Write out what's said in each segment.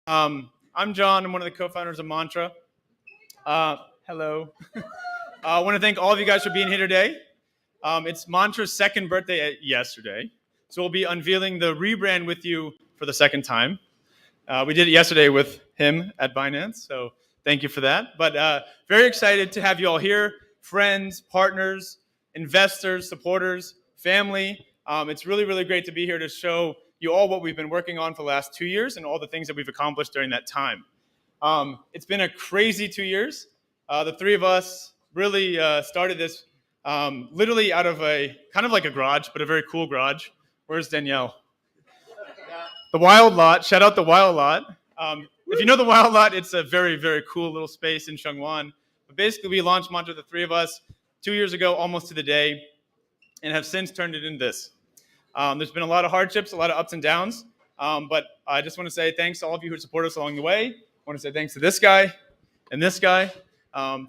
I'm John. I'm one of the co-founders of Mantra. Hello. I want to thank all of you guys for being here today. It's Mantra's second birthday yesterday, so we'll be unveiling the rebrand with you for the second time. We did it yesterday with him at Binance, so thank you for that. But very excited to have you all here, friends, partners, investors, supporters, family. It's really, really great to be here to show you all what we've been working on for the last 2 years and all the things that we've accomplished during that time. It's been a crazy 2 years. The three of us really started this literally out of a kind of like a garage, but a very cool garage. Where's Danielle? The Wild Lot. Shout out the Wild Lot. If you know the Wild Lot, it's a very, very cool little space in Shangwan. But basically, we launched Mantra, the three of us, 2 years ago, almost to the day, and have since turned it into this. There's been a lot of hardships, a lot of ups and downs, but I just want to say thanks to all of you who support us along the way. I want to say thanks to this guy and this guy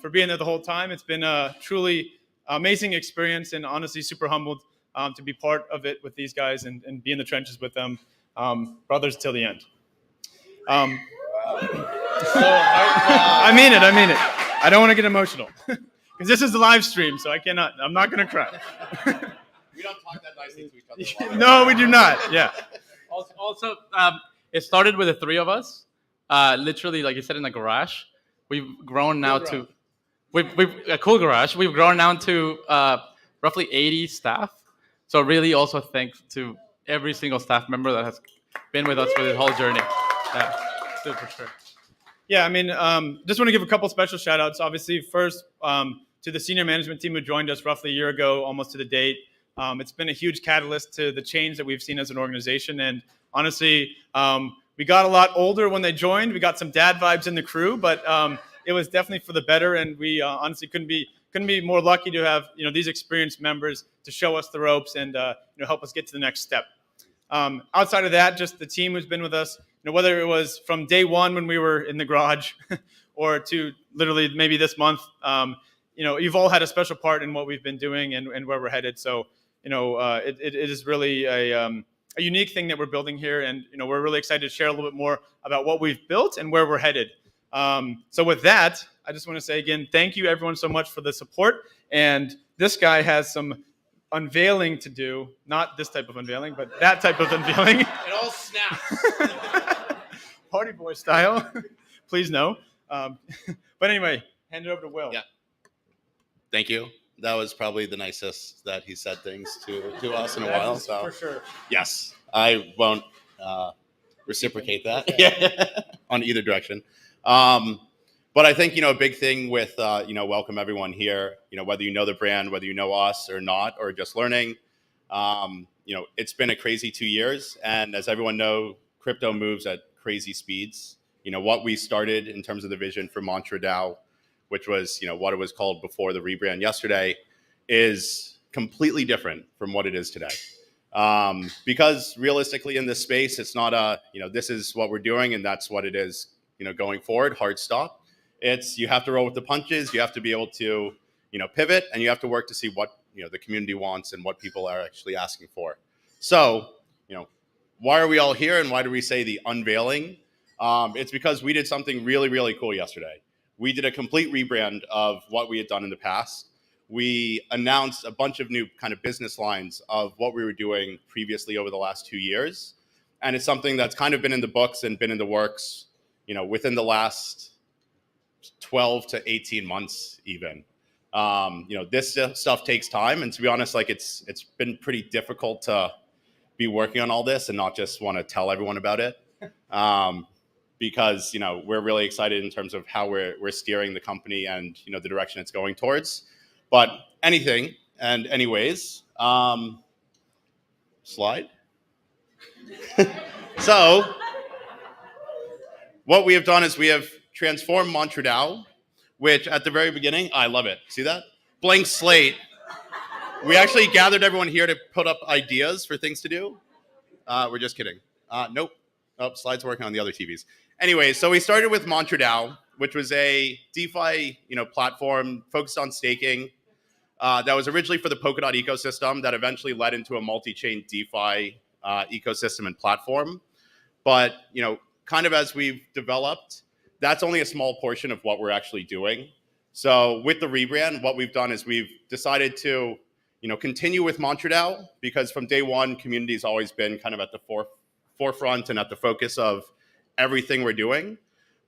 for being there the whole time. It's been a truly amazing experience, and honestly super humbled to be part of it with these guys and be in the trenches with them, brothers till the end. I mean it. I don't want to get emotional because this is the live stream, so I'm not going to cry. We don't talk that nicely to each other. No, we do not. Yeah. Also, it started with the three of us. Literally, like you said, in the garage. We've grown now to a cool garage. We've grown now to roughly 80 staff. So really, also thanks to every single staff member that has been with us for this whole journey. Yeah, for sure. Yeah, I mean, just want to give a couple special shout outs. Obviously, first to the senior management team who joined us roughly a year ago, almost to the date. It's been a huge catalyst to the change that we've seen as an organization. And honestly, we got a lot older when they joined. We got some dad vibes in the crew, but it was definitely for the better. And we honestly couldn't be more lucky to have these experienced members to show us the ropes and help us get to the next step. Outside of that, just the team who's been with us, whether it was from day one when we were in the garage, or to literally maybe this month, you've all had a special part in what we've been doing and where we're headed. So. It is really a unique thing that we're building here, and we're really excited to share a little bit more about what we've built and where we're headed. So with that, I just want to say again, thank you everyone so much for the support. And this guy has some unveiling to do, not this type of unveiling, but that type of unveiling. It all snaps. Party boy style. Please no. But anyway, hand it over to Will. Yeah. Thank you. That was probably the nicest that he said things to us in a while. So for sure. Yes, I won't reciprocate that on either direction. But I think a big thing with welcome everyone here. Whether you know the brand, whether you know us or not, or just learning. It's been a crazy 2 years, and as everyone knows, crypto moves at crazy speeds. What we started in terms of the vision for Mantra DAO, which was, what it was called before the rebrand yesterday, is completely different from what it is today. Because realistically in this space, it's not this is what we're doing and that's what it is, going forward, hard stop. It's, you have to roll with the punches. You have to be able to, pivot, and you have to work to see what, the community wants and what people are actually asking for. So, why are we all here and why do we say the unveiling? It's because we did something really, really cool yesterday. We did a complete rebrand of what we had done in the past. We announced a bunch of new kind of business lines of what we were doing previously over the last 2 years. And it's something that's kind of been in the books and been in the works, within the last 12 to 18 months even. This stuff takes time. And to be honest, it's been pretty difficult to be working on all this and not just want to tell everyone about it. Because we're really excited in terms of how we're steering the company and the direction it's going towards. But anyways, slide. So what we have done is we have transformed Mantra DAO, which at the very beginning, I love it. See that? Blank slate. We actually gathered everyone here to put up ideas for things to do. We're just kidding. Nope. Oh, slides working on the other TVs. Anyway, so we started with Mantra DAO, which was a DeFi, platform focused on staking. That was originally for the Polkadot ecosystem that eventually led into a multi-chain DeFi ecosystem and platform. But, kind of as we've developed, that's only a small portion of what we're actually doing. So with the rebrand, what we've done is we've decided to, continue with MantraDAO, because from day one, community has always been kind of at the forefront and at the focus of everything we're doing.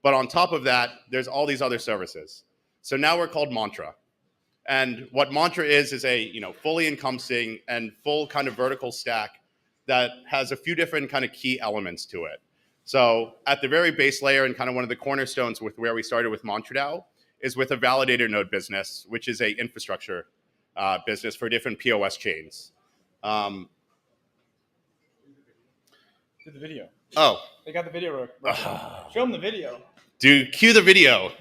But on top of that, there's all these other services. So now we're called Mantra. And what Mantra is a fully encompassing and full kind of vertical stack that has a few different kind of key elements to it. So at the very base layer, and kind of one of the cornerstones with where we started with MantraDAO is with a validator node business, which is a infrastructure business for different POS chains. Do the video. Oh. They got the video. Show them the video. Cue the video.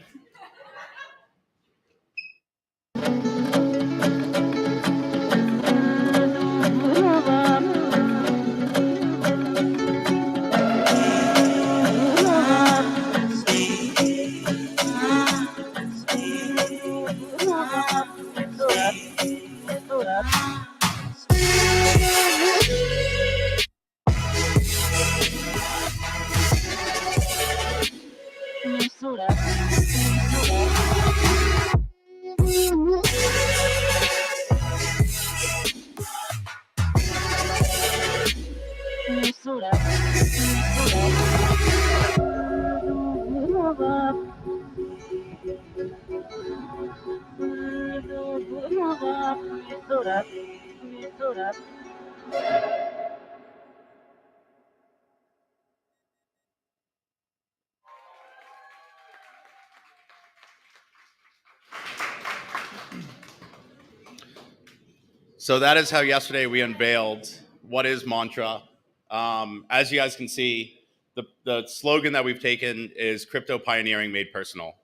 So that is how yesterday we unveiled what is Mantra. As you guys can see, the slogan that we've taken is crypto pioneering made personal.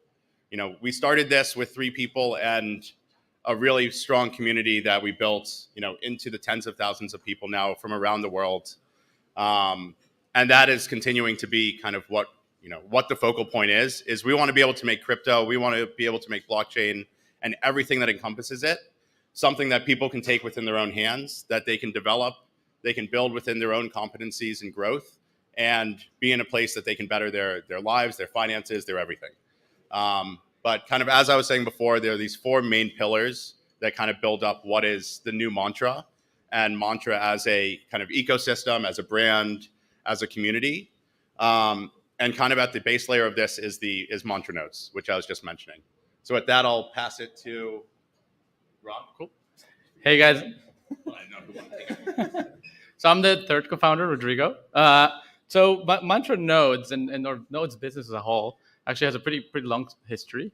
We started this with 3 people and a really strong community that we built, into the tens of thousands of people now from around the world. And that is continuing to be kind of what the focal point is we want to be able to make crypto, we want to be able to make blockchain and everything that encompasses it, something that people can take within their own hands, that they can develop, they can build within their own competencies and growth, and be in a place that they can better their lives, their finances, their everything. But kind of as I was saying before, there are these 4 main pillars that kind of build up what is the new Mantra, and Mantra as a kind of ecosystem, as a brand, as a community. And kind of at the base layer of this is Mantra nodes, which I was just mentioning. So with that, I'll pass it to Rob. Cool. Hey guys. So I'm the 3rd co-founder, Rodrigo. So Mantra nodes and our nodes business as a whole actually has a pretty long history.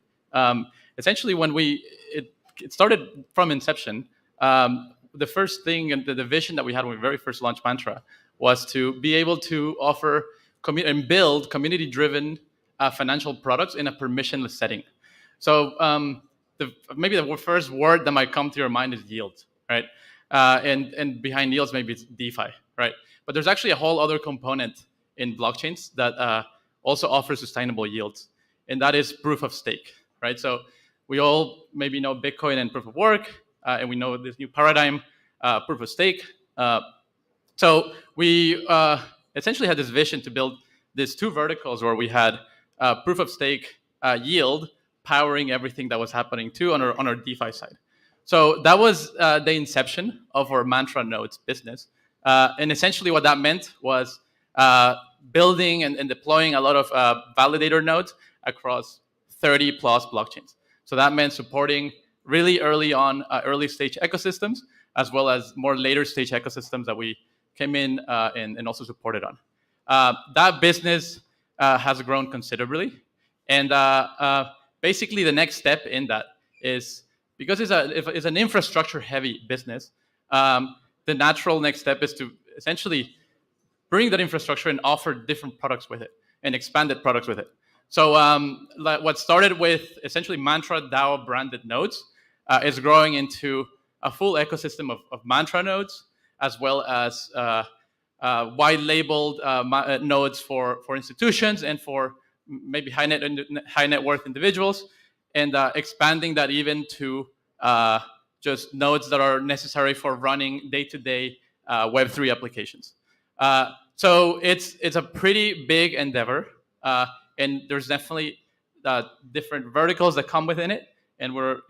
Essentially, when it started from inception, the first thing and the vision that we had when we very first launched Mantra was to be able to offer and build community-driven financial products in a permissionless setting. So maybe the first word that might come to your mind is yield, right? And behind yields, maybe it's DeFi, right? But there's actually a whole other component in blockchains that also offers sustainable yields, and that is proof of stake, right? So we all maybe know Bitcoin and proof of work, and we know this new paradigm, proof of stake. So we essentially had this vision to build these 2 verticals where we had proof of stake yield powering everything that was happening too on our DeFi side. So that was the inception of our Mantra nodes business. And essentially what that meant was building and deploying a lot of validator nodes across 30 plus blockchains. So that meant supporting really early on early stage ecosystems, as well as more later stage ecosystems that we came in and also supported on. That business has grown considerably. And basically the next step in that is, because it's an infrastructure heavy business, the natural next step is to essentially bring that infrastructure and offer different products with it and expanded products with it. So what started with essentially Mantra DAO branded nodes is growing into a full ecosystem of Mantra nodes, as well as wide labeled nodes for institutions and for maybe high net worth individuals, and expanding that even to just nodes that are necessary for running day-to-day Web3 applications. So it's a pretty big endeavor, and there's definitely different verticals that come within it, and we're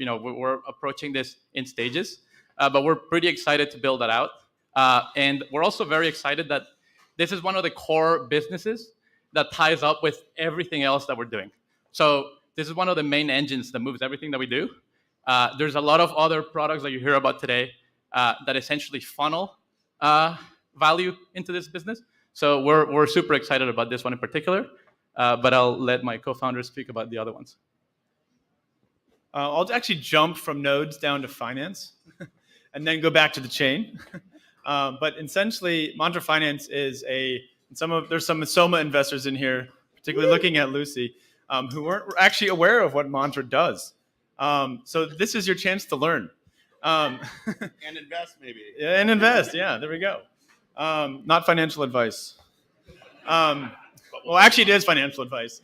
approaching this in stages, but we're pretty excited to build that out, and we're also very excited that this is one of the core businesses that ties up with everything else that we're doing. So this is one of the main engines that moves everything that we do. There's a lot of other products that you hear about today that essentially funnel value into this business. So we're super excited about this one in particular, but I'll let my co-founders speak about the other ones. I'll actually jump from nodes down to finance and then go back to the chain. But essentially, Mantra Finance is there's some Soma investors in here, particularly looking at Lucy, who weren't actually aware of what Mantra does. So this is your chance to learn. And invest, maybe. Yeah, and invest. Yeah, there we go. Not financial advice. Well, actually, it is financial advice.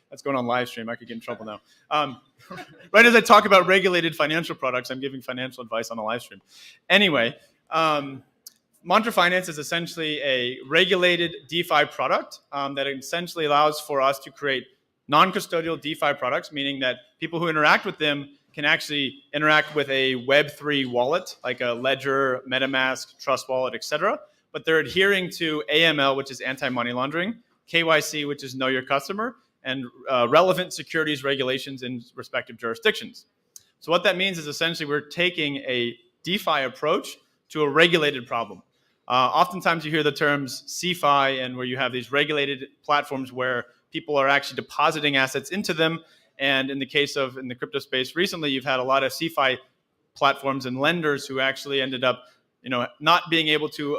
That's going on live stream. I could get in trouble now. Right as I talk about regulated financial products, I'm giving financial advice on a live stream. Anyway, Mantra Finance is essentially a regulated DeFi product that essentially allows for us to create non-custodial DeFi products, meaning that people who interact with them can actually interact with a Web3 wallet, like a Ledger, MetaMask, Trust Wallet, etc. But they're adhering to AML, which is anti-money laundering, KYC, which is know your customer, and relevant securities regulations in respective jurisdictions. So what that means is essentially we're taking a DeFi approach to a regulated problem. Oftentimes you hear the terms CeFi, and where you have these regulated platforms where people are actually depositing assets into them. And in the case of in the crypto space recently, you've had a lot of CeFi platforms and lenders who actually ended up, not being able to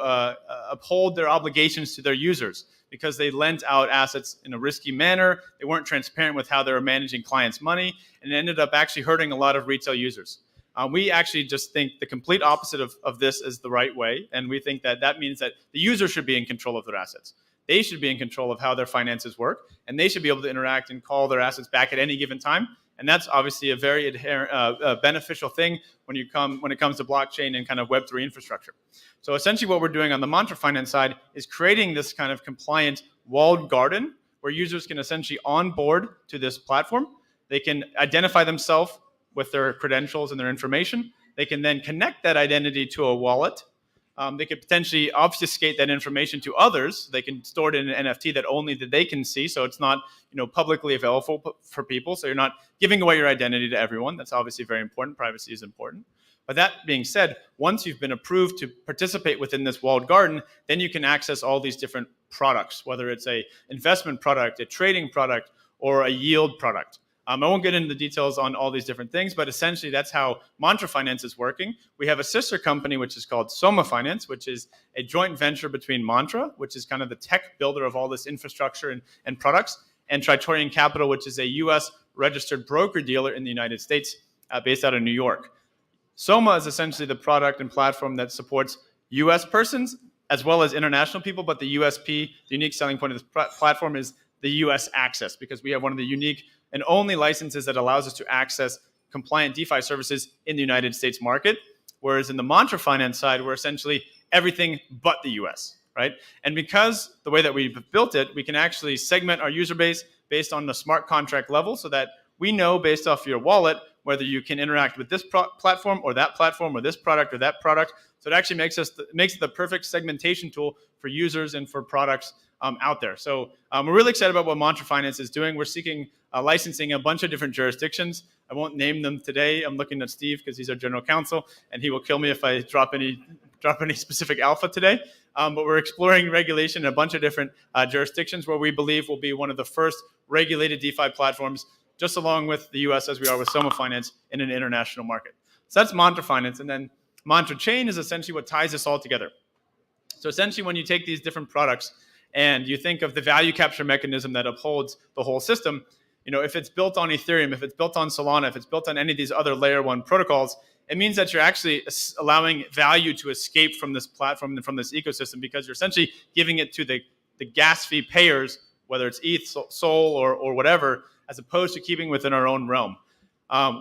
uphold their obligations to their users because they lent out assets in a risky manner. They weren't transparent with how they were managing clients' money, and it ended up actually hurting a lot of retail users. We actually just think the complete opposite of this is the right way, and we think that means that the user should be in control of their assets. They should be in control of how their finances work, and they should be able to interact and call their assets back at any given time. And that's obviously a very beneficial thing when it comes to blockchain and kind of Web3 infrastructure. So essentially what we're doing on the Mantra Finance side is creating this kind of compliant walled garden where users can essentially onboard to this platform. They can identify themselves with their credentials and their information. They can then connect that identity to a wallet. They could potentially obfuscate that information to others. They can store it in an NFT that only they can see, so it's not publicly available for people. So you're not giving away your identity to everyone. That's obviously very important. Privacy is important. But that being said, once you've been approved to participate within this walled garden, then you can access all these different products, whether it's a investment product, a trading product, or a yield product. I won't get into the details on all these different things, but essentially that's how Mantra Finance is working. We have a sister company, which is called Soma Finance, which is a joint venture between Mantra, which is kind of the tech builder of all this infrastructure and products, and Tritorian Capital, which is a U.S. registered broker-dealer in the United States based out of New York. Soma is essentially the product and platform that supports U.S. persons as well as international people, but the USP, the unique selling point of this platform is the U.S. access, because we have one of the unique and only licenses that allows us to access compliant DeFi services in the United States market. Whereas in the Mantra Finance side, we're essentially everything but the US, right? And because the way that we've built it, we can actually segment our user base based on the smart contract level so that we know based off your wallet whether you can interact with this platform or this product or that product. So it actually makes it the perfect segmentation tool for users and for products out there. So we're really excited about what Mantra Finance is doing. We're seeking licensing in a bunch of different jurisdictions. I won't name them today. I'm looking at Steve because he's our general counsel, and he will kill me if I drop any specific alpha today. But we're exploring regulation in a bunch of different jurisdictions where we believe will be one of the first regulated DeFi platforms, just along with the US as we are with Soma Finance in an international market. So that's Mantra Finance. And then Mantra Chain is essentially what ties this all together. So essentially when you take these different products and you think of the value capture mechanism that upholds the whole system, if it's built on Ethereum, if it's built on Solana, if it's built on any of these other layer one protocols, it means that you're actually allowing value to escape from this platform and from this ecosystem, because you're essentially giving it to the gas fee payers, whether it's ETH, Sol, or whatever, as opposed to keeping within our own realm.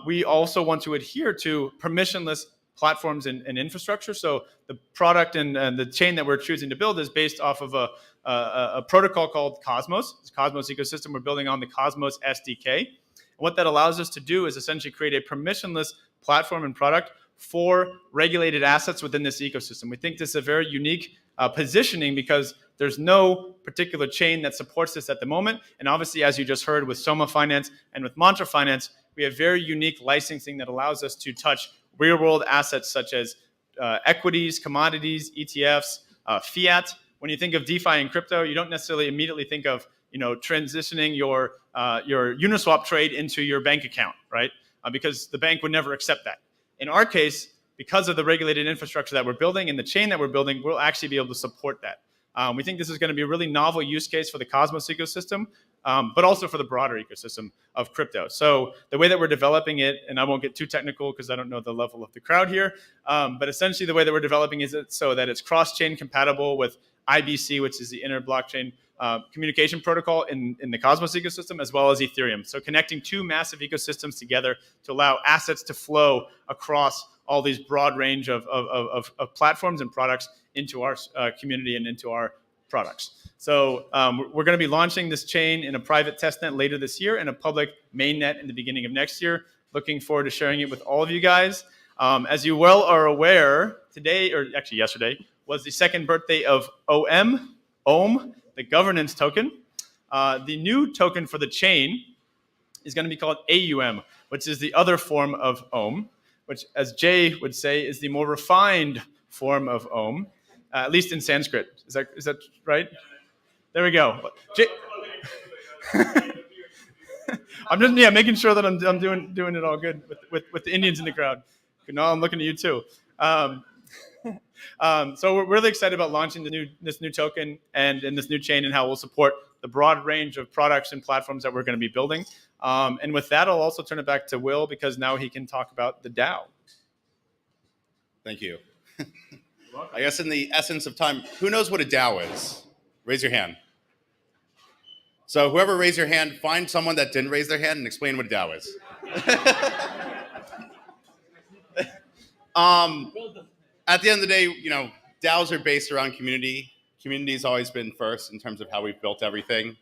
We also want to adhere to permissionless platforms and infrastructure. So the product and the chain that we're choosing to build is based off of a protocol called Cosmos. It's Cosmos ecosystem. We're building on the Cosmos SDK. And what that allows us to do is essentially create a permissionless platform and product for regulated assets within this ecosystem. We think this is a very unique positioning because there's no particular chain that supports this at the moment. And obviously, as you just heard with Soma Finance and with Mantra Finance, we have very unique licensing that allows us to touch real-world assets such as equities, commodities, ETFs, fiat. When you think of DeFi and crypto, you don't necessarily immediately think of transitioning your Uniswap trade into your bank account, right? Because the bank would never accept that. In our case, because of the regulated infrastructure that we're building and the chain that we're building, we'll actually be able to support that. We think this is going to be a really novel use case for the Cosmos ecosystem, but also for the broader ecosystem of crypto. So the way that we're developing it, and I won't get too technical because I don't know the level of the crowd here, but essentially the way that we're developing is it so that it's cross-chain compatible with IBC, which is the inner blockchain communication protocol in the Cosmos ecosystem, as well as Ethereum. So connecting two massive ecosystems together to allow assets to flow across all these broad range of platforms and products into our community and into our products. So we're going to be launching this chain in a private testnet later this year and a public mainnet in the beginning of next year. Looking forward to sharing it with all of you guys. As you well are aware, today, or actually yesterday, was the second birthday of OM, the governance token. The new token for the chain is going to be called AUM, which is the other form of OM, which, as Jay would say, is the more refined form of OM, at least in Sanskrit. Is that right? There we go. I'm just making sure that I'm doing it all good with the Indians in the crowd. No, I'm looking at you too. So we're really excited about launching this new token and this new chain and how we'll support the broad range of products and platforms that we're going to be building. And with that, I'll also turn it back to Will because now he can talk about the DAO. Thank you. I guess in the essence of time, who knows what a DAO is? Raise your hand. So whoever raised your hand, find someone that didn't raise their hand and explain what a DAO is. At the end of the day, DAOs are based around community. Community's always been first in terms of how we've built everything.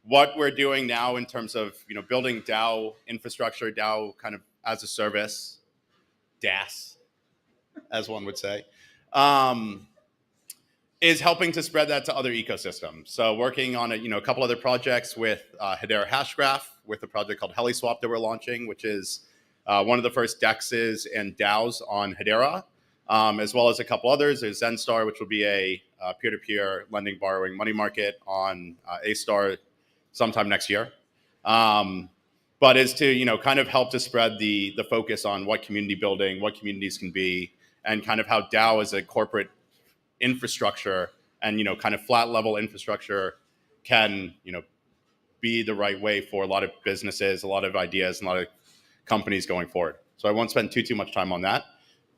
What we're doing now in terms of building DAO infrastructure, DAO kind of as a service, DAS, as one would say, is helping to spread that to other ecosystems. So working on a couple other projects with Hedera Hashgraph, with a project called HeliSwap that we're launching, which is one of the first DEXs and DAOs on Hedera, as well as a couple others. There's Zenstar, which will be a peer-to-peer lending, borrowing money market on A-Star sometime next year. But is to kind of help to spread the focus on what community building, what communities can be, and kind of how DAO as a corporate infrastructure and kind of flat level infrastructure can be the right way for a lot of businesses, a lot of ideas, and a lot of companies going forward. So I won't spend too much time on that.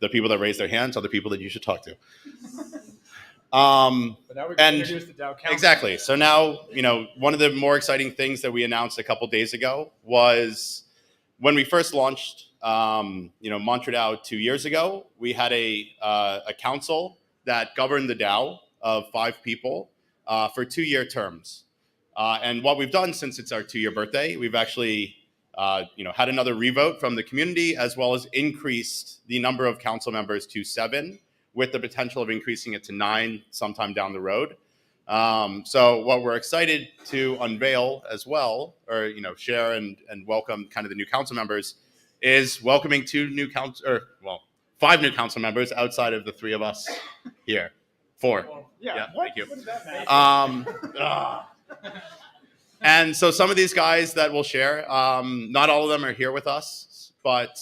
The people that raise their hands are the people that you should talk to. But now we're going to introduce the DAO Council. Exactly. So now, one of the more exciting things that we announced a couple days ago was when we first launched, Mantra DAO 2 years ago, we had a council that governed the DAO of 5 people for 2-year terms. And what we've done since it's our 2-year birthday, we've actually had another revote from the community, as well as increased the number of council members to 7, with the potential of increasing it to 9 sometime down the road. So what we're excited to unveil as well, or share and welcome kind of the new council members, is welcoming 5 new council members outside of the 3 of us here. 4. Yeah, thank you. What does that mean? And so some of these guys that we'll share, not all of them are here with us, but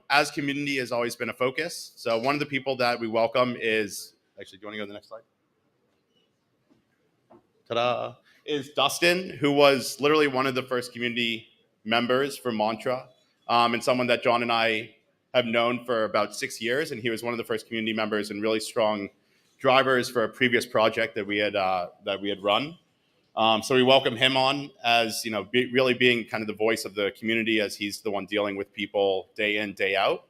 as community has always been a focus. So one of the people that we welcome is, actually, do you want to go to the next slide? Ta-da! Is Dustin, who was literally one of the first community members for Mantra, and someone that John and I have known for about 6 years, and he was one of the first community members and really strong drivers for a previous project that we had run. So we welcome him on as really being kind of the voice of the community, as he's the one dealing with people day in, day out.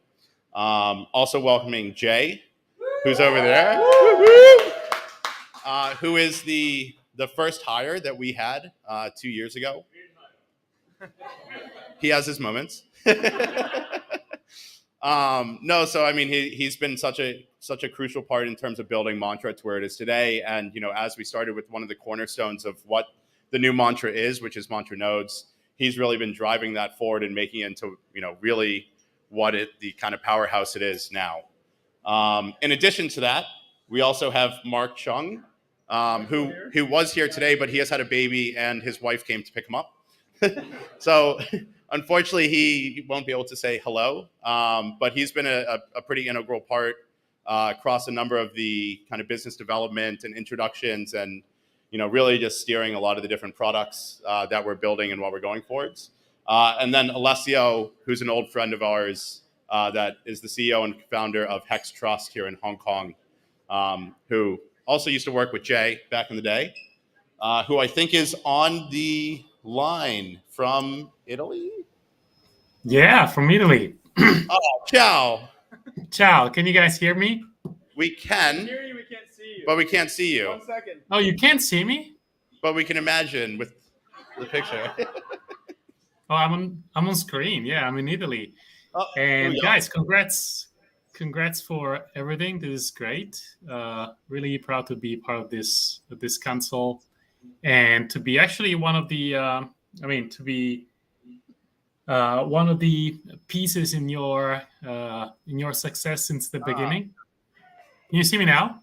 Also welcoming Jay, who's over there, who is the first hire that we had 2 years ago. He has his moments. No, so I mean, he's been such a crucial part in terms of building Mantra to where it is today. And as we started with one of the cornerstones of what the new Mantra is, which is Mantra Nodes, he's really been driving that forward and making it into really what the kind of powerhouse it is now. In addition to that, we also have Mark Chung, who was here today, but he has had a baby and his wife came to pick him up. So unfortunately, he won't be able to say hello, but he's been a pretty integral part across a number of the kind of business development and introductions and, really just steering a lot of the different products that we're building and what we're going towards. And then Alessio, who's an old friend of ours, that is the CEO and founder of Hex Trust here in Hong Kong, who also used to work with Jay back in the day, who I think is on the line from Italy. Yeah, from Italy. Oh, ciao. Ciao. Can you guys hear me? We can, hear you, we can't see you. but we can't see you. 1 second. Oh, you can't see me? But we can imagine with the picture. Oh, I'm on screen. Yeah, I'm in Italy. Oh, And guys, congrats for everything. This is great. Really proud to be part of this council and to be actually one of the one of the pieces in your success since the beginning. Can you see me now?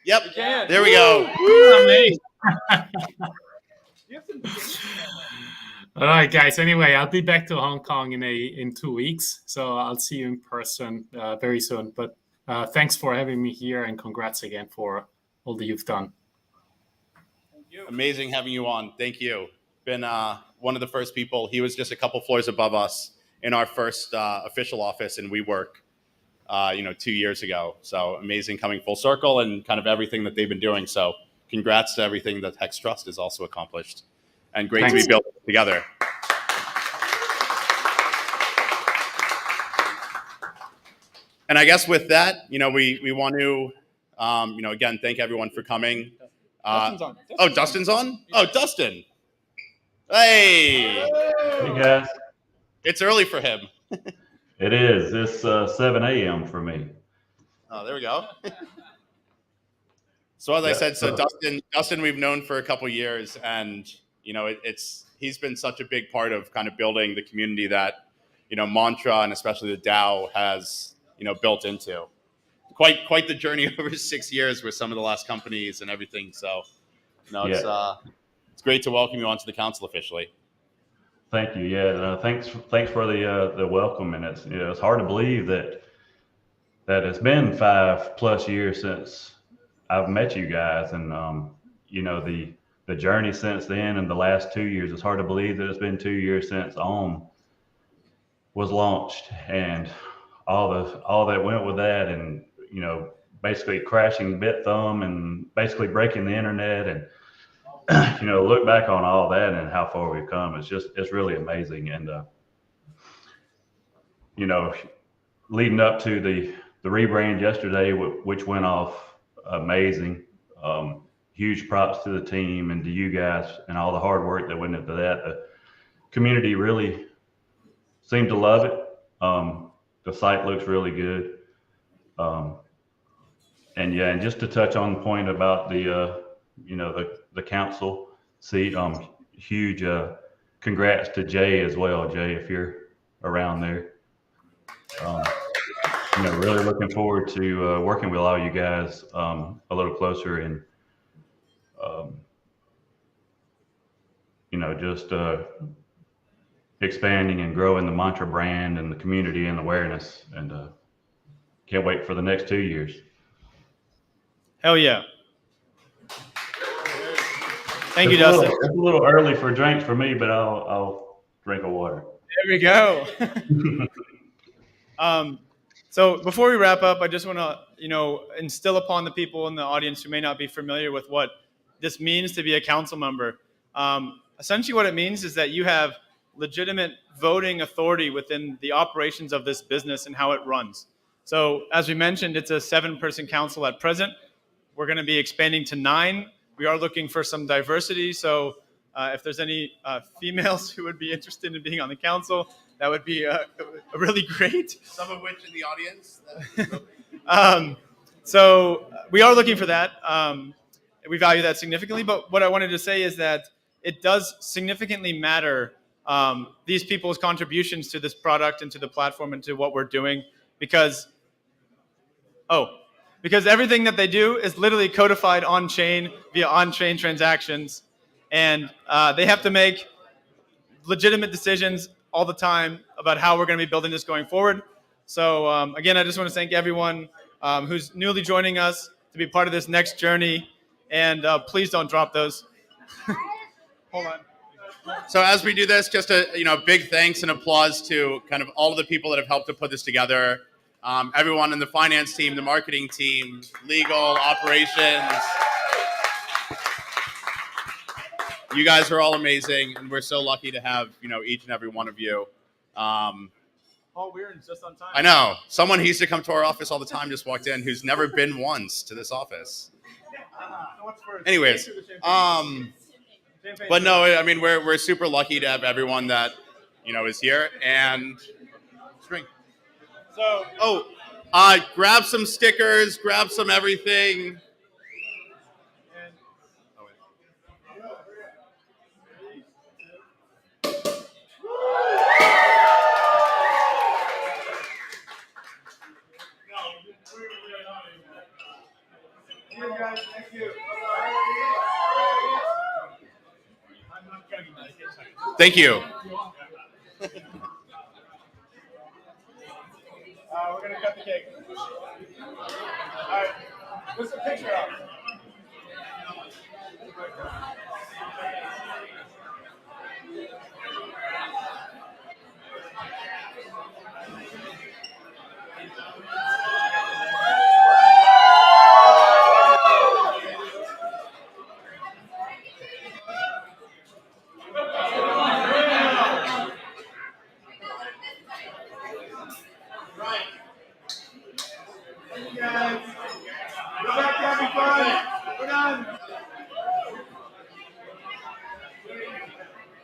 Yep. You can. There we go. Amazing. You have some All right, guys. Anyway, I'll be back to Hong Kong in 2 weeks, so I'll see you in person very soon. But thanks for having me here, and congrats again for all that you've done. Amazing having you on. Thank you. Been one of the first people. He was just a couple floors above us in our first official office in WeWork, 2 years ago. So amazing coming full circle and kind of everything that they've been doing. So congrats to everything that Hex Trust has also accomplished. And great Thanks. to be built together. And I guess with that, we want to, again, thank everyone for coming. Dustin's on. Oh, Dustin's on? Oh, Dustin. Hey. Hey guys, It's early for him. it is. It's 7 a.m. for me. Oh, there we go. So as I said, Dustin, we've known for a couple years, and he's been such a big part of kind of building the community that Mantra and especially the DAO has built into. Quite the journey over 6 years with some of the last companies and everything. So it's great to welcome you onto the council officially. Thank you. Yeah, thanks for the welcome, and it's hard to believe that it's been 5+ years since I've met you guys, and the journey since then and the last 2 years. It's hard to believe that it's been 2 years since OM was launched and all that went with that, and basically crashing BitThumb and basically breaking the internet, and look back on all that and how far we've come. It's really amazing. And leading up to the rebrand yesterday, which went off amazing. Huge props to the team and to you guys and all the hard work that went into that. The community really seemed to love it. The site looks really good. And just to touch on the point about the council seat, huge congrats to Jay as well. Jay, if you're around there, really looking forward to working with all you guys a little closer, and just expanding and growing the Mantra brand and the community and awareness, and can't wait for the next 2 years. Hell yeah. Thank you, Dustin. It's a little early for drinks for me, but I'll drink a water. There we go. So before we wrap up, I just want to, instill upon the people in the audience who may not be familiar with what this means to be a council member. Essentially what it means is that you have legitimate voting authority within the operations of this business and how it runs. So as we mentioned, it's a 7-person council at present. We're going to be expanding to 9. We are looking for some diversity. So if there's any females who would be interested in being on the council, that would be really great. Some of which in the audience. So we are looking for that. We value that significantly. But what I wanted to say is that it does significantly matter these people's contributions to this product and to the platform and to what we're doing, because everything that they do is literally codified on-chain via on-chain transactions, and they have to make legitimate decisions all the time about how we're going to be building this going forward. So again, I just want to thank everyone who's newly joining us to be part of this next journey, and please don't drop those. Hold on. So as we do this, just a big thanks and applause to kind of all of the people that have helped to put this together. Everyone in the finance team, the marketing team, legal, operations. You guys are all amazing, and we're so lucky to have each and every one of you. Paul Weirin's just on time. I know. Someone who used to come to our office all the time just walked in, who's never been once to this office. Anyways, but no, I mean we're super lucky to have everyone that is here, and drink. So grab some stickers, grab some everything. Thank you. We're going to cut the cake. All right. What's the picture of?